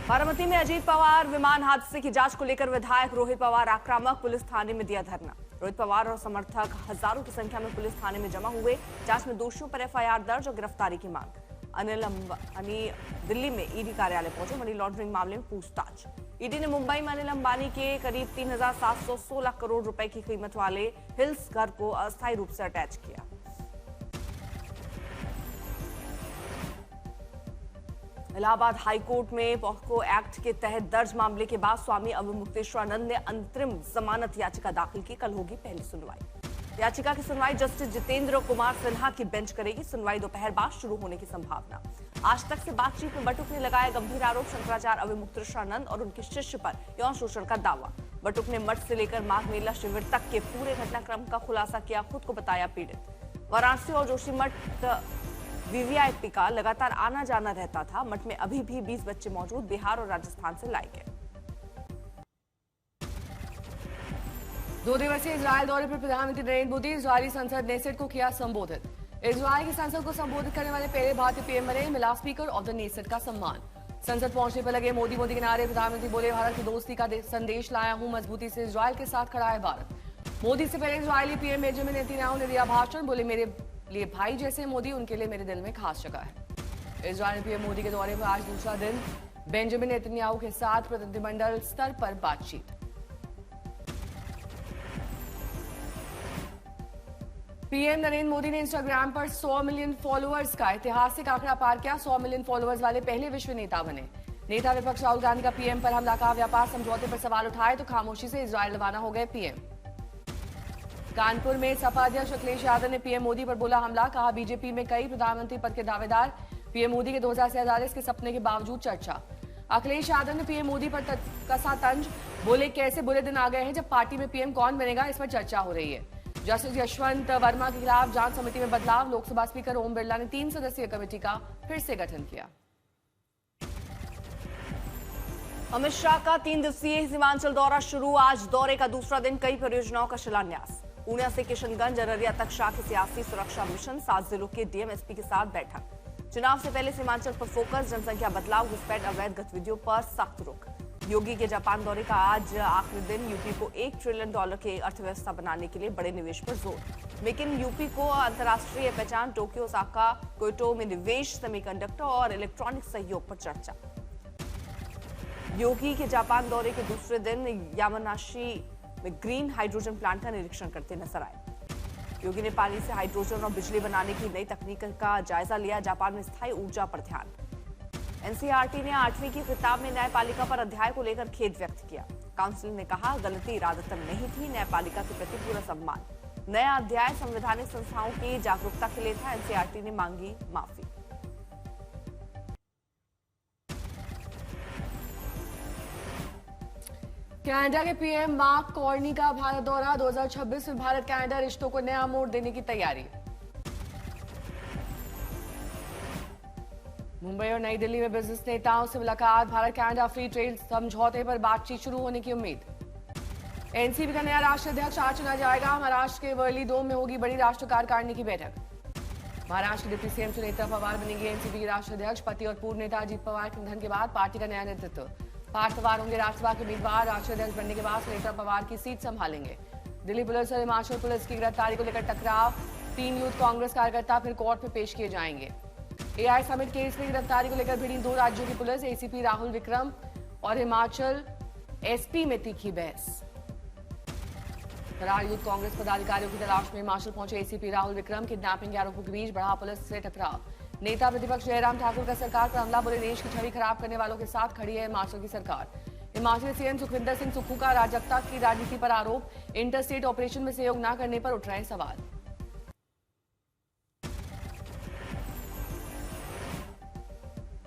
बारामती में अजीत पवार विमान हादसे की जांच को लेकर विधायक रोहित पवार आक्रामक, पुलिस थाने में दिया धरना। रोहित पवार और समर्थक हजारों की संख्या में पुलिस थाने में जमा हुए। जांच में दोषियों पर एफआईआर दर्ज और गिरफ्तारी की मांग। अनिल अंबानी दिल्ली में ईडी कार्यालय पहुंचे, मनी लॉन्ड्रिंग मामले में पूछताछ। ईडी ने मुंबई में अनिल अंबानी के करीब 3,716 करोड़ रुपए की कीमत वाले हिल्स घर को अस्थायी रूप से अटैच किया। इलाहाबाद हाईकोर्ट में पॉक्सो एक्ट के तहत दर्ज मामले के बाद स्वामी अवमुक्तेश्वरानंद ने अंतरिम जमानत याचिका दाखिल की। कल होगी पहली सुनवाई। याचिका की सुनवाई जस्टिस जितेंद्र कुमार सिन्हा की बेंच करेगी। सुनवाई दोपहर बाद शुरू होने की संभावना। आज तक से बातचीत में बटुक ने लगाया गंभीर आरोप। शंकराचार्य अवमुक्तेश्वरानंद और उनके शिष्य पर यौन शोषण का दावा। बटुक ने मठ से लेकर माघ मेला शिविर तक के पूरे घटनाक्रम का खुलासा किया। खुद को बताया पीड़ित। वाराणसी और जोशीमठ वीवीआईपी का लगातार आना जाना रहता था। मठ में अभी भी 20 बच्चे मौजूद बिहार और राजस्थान से लाए गए। 2 दिवसीय इजरायल दौरे पर प्रधानमंत्री नरेंद्र मोदी इजरायली संसद नेसेट को किया संबोधित। इजरायल की संसद को संबोधित करने वाले पहले भारतीय पीएम बने। मिला स्पीकर ऑफ द नेसेट का सम्मान। संसद पहुंचने पर लगे मोदी मोदी के नारे। प्रधानमंत्री बोले, भारत की दोस्ती का संदेश लाया हूं, मजबूती से इजरायल के साथ खड़ा है भारत। मोदी से पहले इजरायली पीएम बेंजामिन नेतन्याहू ने दिया भाषण। बोले, मेरे लिए भाई जैसे मोदी, उनके लिए मेरे दिल में खास जगह है। इजरायल पीएम मोदी के दौरे पर आज दूसरा दिन बेंजामिन नेतन्याहू के साथ प्रतिनिधिमंडल स्तर पर बातचीत। पीएम नरेंद्र मोदी ने इंस्टाग्राम पर 100 मिलियन फॉलोअर्स का ऐतिहासिक आंकड़ा पार किया। 100 मिलियन फॉलोअर्स वाले पहले विश्व नेता बने। नेता विपक्ष राहुल गांधी का पीएम पर हमला का व्यापार समझौते पर सवाल उठाए तो खामोशी से इजरायल रवाना हो गए पीएम। कानपुर में सपा अध्यक्ष अखिलेश यादव ने पीएम मोदी पर बोला हमला। कहा, बीजेपी में कई प्रधानमंत्री पद के दावेदार। पीएम मोदी के 2047 के सपने के बावजूद चर्चा। अखिलेश यादव ने पीएम मोदी पर कसा तंज। बोले, कैसे बुरे दिन आ गए हैं जब पार्टी में पीएम कौन बनेगा, इस पर चर्चा हो रही है। जस्टिस यशवंत वर्मा के खिलाफ जांच समिति में बदलाव। लोकसभा स्पीकर ओम बिरला ने 3 सदस्यीय कमेटी का फिर से गठन किया। अमित शाह का 3 दिवसीय सीमांचल दौरा शुरू। आज दौरे का दूसरा दिन। कई परियोजनाओं का शिलान्यास। ऊना से किशनगंज अररिया तक शाह की सियासी सुरक्षा मिशन। 7 जिलों के डीएम एसपी के साथ बैठक। चुनाव से पहले सीमांचल पर फोकस। जनसंख्या बदलाव, घुसपैठ, अवैध गतिविधियों पर सख्त रुख। योगी के जापान दौरे का आज आखिरी दिन। यूपी को $1 ट्रिलियन की अर्थव्यवस्था बनाने के लिए बड़े निवेश पर जोर। मेकिन यूपी को अंतर्राष्ट्रीय पहचान। टोक्यो, ओसाका, क्योटो में निवेश। सेमीकंडक्टर और इलेक्ट्रॉनिक सहयोग पर चर्चा। योगी के जापान दौरे के दूसरे दिन यामानाशी में ग्रीन हाइड्रोजन प्लांट का निरीक्षण करते नजर आए। योगी ने पानी से हाइड्रोजन और बिजली बनाने की नई तकनीक का जायजा लिया। जापान में स्थायी ऊर्जा पर ध्यान। एनसीईआरटी ने 8वीं की किताब में न्यायपालिका पर अध्याय को लेकर खेद व्यक्त किया। काउंसिल ने कहा, गलती इरादतन नहीं थी। न्यायपालिका के प्रति पूरा सम्मान। नया अध्याय संवैधानिक संस्थाओं की जागरूकता के लिए था। एनसीईआरटी ने मांगी माफी। कनाडा के पीएम मार्क कार्नी का भारत दौरा। 2026 में भारत कनाडा रिश्तों को नया मोड़ देने की तैयारी। मुंबई और नई दिल्ली में बिजनेस नेताओं से मुलाकात। भारत कनाडा फ्री ट्रेड समझौते पर बातचीत शुरू होने की उम्मीद। एनसीपी का नया राष्ट्रीय अध्यक्ष आज चुना जाएगा। महाराष्ट्र के वर्ली डोम में होगी बड़ी राष्ट्र कार्यकारिणी की बैठक। महाराष्ट्र के डिप्टी सीएम सुनेत्रा पवार बनेंगे एनसीपी के राष्ट्रीय अध्यक्ष। पति और पूर्व नेता अजीत पवार के निधन के बाद पार्टी का नया नेतृत्व। पार्थ पवार होंगे राज्यसभा के उम्मीदवार। राष्ट्रीय अध्यक्ष बनने के बाद सुनेत्रा पवार की सीट संभालेंगे। दिल्ली पुलिस और हिमाचल पुलिस की गिरफ्तारी को लेकर टकराव। 3 यूथ कांग्रेस कार्यकर्ता फिर कोर्ट में पेश किए जाएंगे। एआई समिट केस में गिरफ्तारी को लेकर भिड़ी 2 राज्यों की पुलिस। एसीपी राहुल विक्रम और हिमाचल एसपी में तीखी बहस। फरार यूथ कांग्रेस पदाधिकारियों की तलाश में हिमाचल पहुंचे एसीपी राहुल विक्रम। किडनैपिंग के आरोपों के बीच बढ़ा पुलिस से टकराव। नेता प्रतिपक्ष जयराम ठाकुर का सरकार पर हमला। बोले, देश की छवि खराब करने वालों के साथ खड़ी है हिमाचल की सरकार। हिमाचल सीएम सुखविंदर सिंह सुक्खू का अराजकता की राजनीति पर आरोप। इंटरस्टेट ऑपरेशन में सहयोग न करने पर उठ रहे सवाल।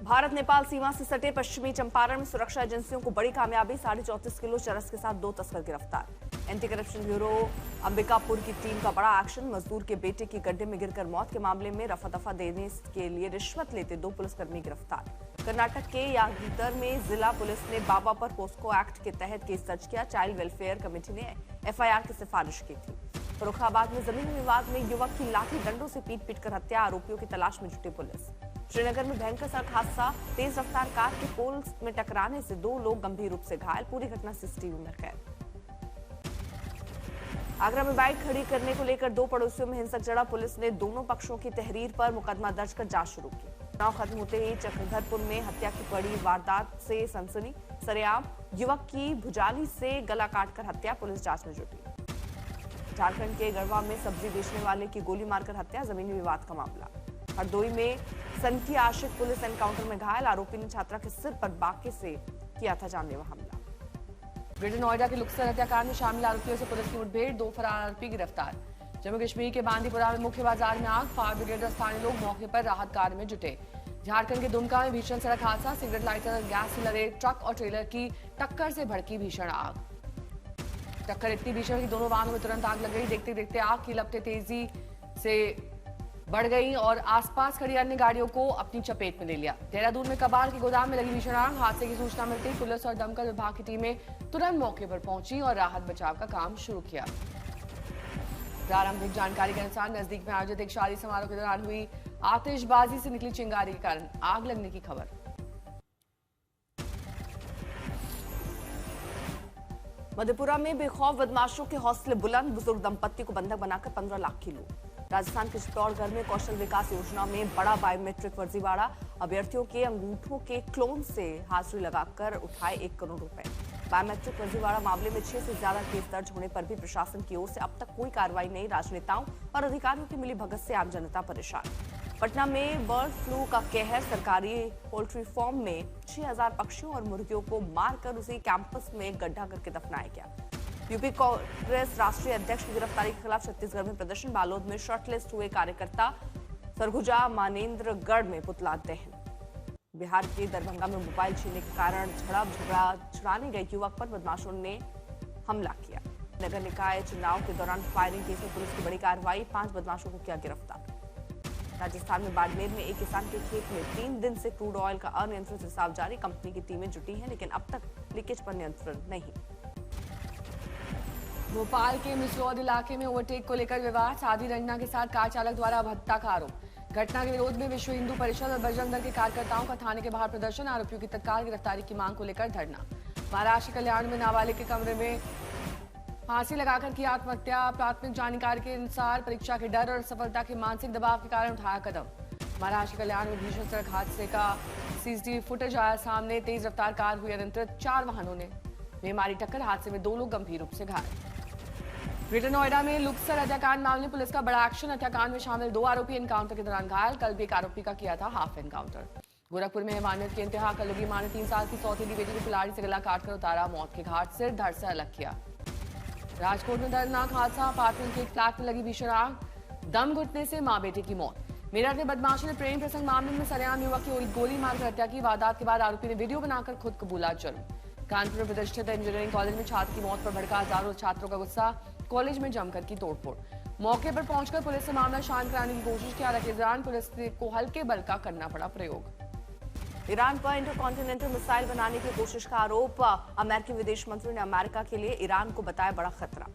भारत नेपाल सीमा से सटे पश्चिमी चंपारण में सुरक्षा एजेंसियों को बड़ी कामयाबी। 34.5 किलो चरस के साथ 2 तस्कर गिरफ्तार। एंटी करप्शन ब्यूरो अंबिकापुर की टीम का बड़ा एक्शन। मजदूर के बेटे की गड्ढे में गिरकर मौत के मामले में रफा दफा देने के लिए रिश्वत लेते 2 पुलिसकर्मी गिरफ्तार। कर्नाटक के यादगीर में जिला पुलिस ने बाबा पर पोस्को एक्ट के तहत केस दर्ज किया। चाइल्ड वेलफेयर कमेटी ने एफआईआर की सिफारिश की थी। फर्रुखाबाद में जमीन विवाद में युवक की लाठी डंडों से पीट कर हत्या। आरोपियों की तलाश में जुटी पुलिस। श्रीनगर में भयंकर सड़क हादसा, तेज रफ्तार कार के पोल में टकराने से 2 लोग गंभीर रूप से घायल। पूरी घटना सीसीटीवी में कैद। आगरा में बाइक खड़ी करने को लेकर 2 पड़ोसियों में हिंसक झड़प। पुलिस ने दोनों पक्षों की तहरीर पर मुकदमा दर्ज कर जांच शुरू की। चुनाव खत्म होते ही चक्रधरपुर में हत्या की बड़ी वारदात से सनसनी। सरेआम युवक की भुजाली से गला काटकर हत्या, पुलिस जांच में जुटी। झारखंड के गढ़वा में सब्जी बेचने वाले की गोली मारकर हत्या, जमीनी विवाद का मामला। हरदोई में सनकी आशिक पुलिस एनकाउंटर में घायल, आरोपी ने छात्रा के सिर पर बाके से किया था जानलेवा हमला। ग्रेटर नोएडा के लुक्सर हत्याकांड में शामिल आरोपियों से पुलिस की मुठभेड़, 2 फरार आरोपी गिरफ्तार। जम्मू कश्मीर के बांदीपुरा में मुख्य बाजार में आग, फायर ब्रिगेड और स्थानीय लोग मौके पर राहत कार्य में जुटे। झारखंड के दुमका में भीषण सड़क हादसा, सिगरेट लाइटर और गैस से लदे ट्रक और ट्रेलर की टक्कर से भड़की भीषण आग। टक्कर इतनी भीषण कि दोनों वाहनों में तुरंत आग लग गई। देखते देखते आग की लपटें तेजी से बढ़ गई और आसपास खड़ी अन्य गाड़ियों को अपनी चपेट में ले लिया। देहरादून में कबाड़ के गोदाम में लगी भीषण आग, हादसे की सूचना मिलते ही पुलिस और दमकल विभाग की टीमें तुरंत मौके पर पहुंची और राहत बचाव का काम शुरू किया। प्रारंभिक जानकारी के अनुसार नजदीक में आयोजित एक शादी समारोह के दौरान हुई आतिशबाजी से निकली चिंगारी के कारण आग लगने की खबर। मधेपुरा में बेखौफ बदमाशों के हौसले बुलंद, बुजुर्ग दंपत्ति को बंधक बनाकर 15 लाख की लूट। राजस्थान के चित्तौड़गढ़ में कौशल विकास योजना में बड़ा बायोमेट्रिक फर्जीवाड़ा, अभ्यर्थियों के अंगूठों के क्लोन से हाजिरी लगाकर उठाए 1 करोड़ रुपए। बायोमेट्रिक फर्जीवाड़ा मामले में 6 से ज्यादा केस दर्ज होने पर भी प्रशासन की ओर से अब तक कोई कार्रवाई नहीं। राजनेताओं और अधिकारियों की मिली भगत से आम जनता परेशान। पटना में बर्ड फ्लू का कहर, सरकारी पोल्ट्री फार्म में 6000 पक्षियों और मुर्गियों को मारकर उसी कैंपस में गड्ढा करके दफनाया गया। यूपी कांग्रेस राष्ट्रीय अध्यक्ष की गिरफ्तारी के खिलाफ छत्तीसगढ़ में प्रदर्शन, बालोद में शॉर्टलिस्ट हुए कार्यकर्ता, सरगुजा मानेंद्रगढ़ में पुतला दहन। बिहार के दरभंगा में मोबाइल छीनने के कारण झगड़ा छुड़ाने गए युवक पर बदमाशों ने हमला किया। नगर निकाय चुनाव के दौरान फायरिंग केस में पुलिस की बड़ी कार्रवाई, 5 बदमाशों को किया गिरफ्तार। राजस्थान में बाड़मेर में एक किसान के खेत में 3 दिन से क्रूड ऑयल का अनियंत्रित रिसाव जारी, कंपनी की टीमें जुटी हैं लेकिन अब तक लीकेज पर नियंत्रण नहीं। भोपाल के मिसरौद इलाके में ओवरटेक को लेकर विवाद, साधी रंजना के साथ कार चालक द्वारा हत्या का आरोप। घटना के विरोध में विश्व हिंदू परिषद और बजरंग दल के कार्यकर्ताओं का थाने के बाहर प्रदर्शन, आरोपियों की तत्काल गिरफ्तारी की मांग को लेकर धरना। महाराष्ट्र कल्याण में नाबालिग के कमरे में फांसी लगाकर की आत्महत्या, प्राथमिक जानकारी के अनुसार परीक्षा के डर और सफलता के मानसिक दबाव के कारण उठाया कदम। महाराष्ट्र कल्याण में भीषण सड़क हादसे का सीसीटीवी फुटेज आया सामने, तेज रफ्तार कार हुई अनियंत्रित, 4 वाहनों में मारी टक्कर, हादसे में 2 लोग गंभीर रूप से घायल। ग्रेटर नोएडा में लुक्सर हत्याकांड मामले में पुलिस का बड़ा एक्शन, हत्याकांड में शामिल 2 आरोपी एनकाउंटर के दौरान घायल, कल भी एक आरोपी का किया था हाफ एनकाउंटर। गोरखपुर में हैवानियत की इंतहा, कलुगी मां ने 3 साल की सौतेली बेटी को कुल्हाड़ी से गला काटकर उतारा मौत के घाट, सिर धड़ से अलग किया। राजकोट में दर्दनाक हादसा, अपार्टमेंट के एक फ्लैट में लगी भीषण आग, दम घुटने से मां बेटे की मौत। मेरठ में बदमाशों ने प्रेम प्रसंग मामले में सरेआम युवक की गोली मारकर हत्या की, वारदात के बाद आरोपी ने वीडियो बनाकर खुद कबूला जुर्म। कानपुर में प्रतिष्ठित इंजीनियरिंग कॉलेज में छात्र की मौत पर भड़का हजारों छात्रों का गुस्सा, कॉलेज में जमकर की तोड़फोड़। मौके पर पहुंचकर पुलिस ने मामला शांत कराने की कोशिश की, हालांकि इस दौरान पुलिस को हल्के बल का करना पड़ा प्रयोग। ईरान पर इंटरकॉन्टिनेंटल मिसाइल बनाने की कोशिश का आरोप, अमेरिकी विदेश मंत्री ने अमेरिका के लिए ईरान को बताया बड़ा खतरा।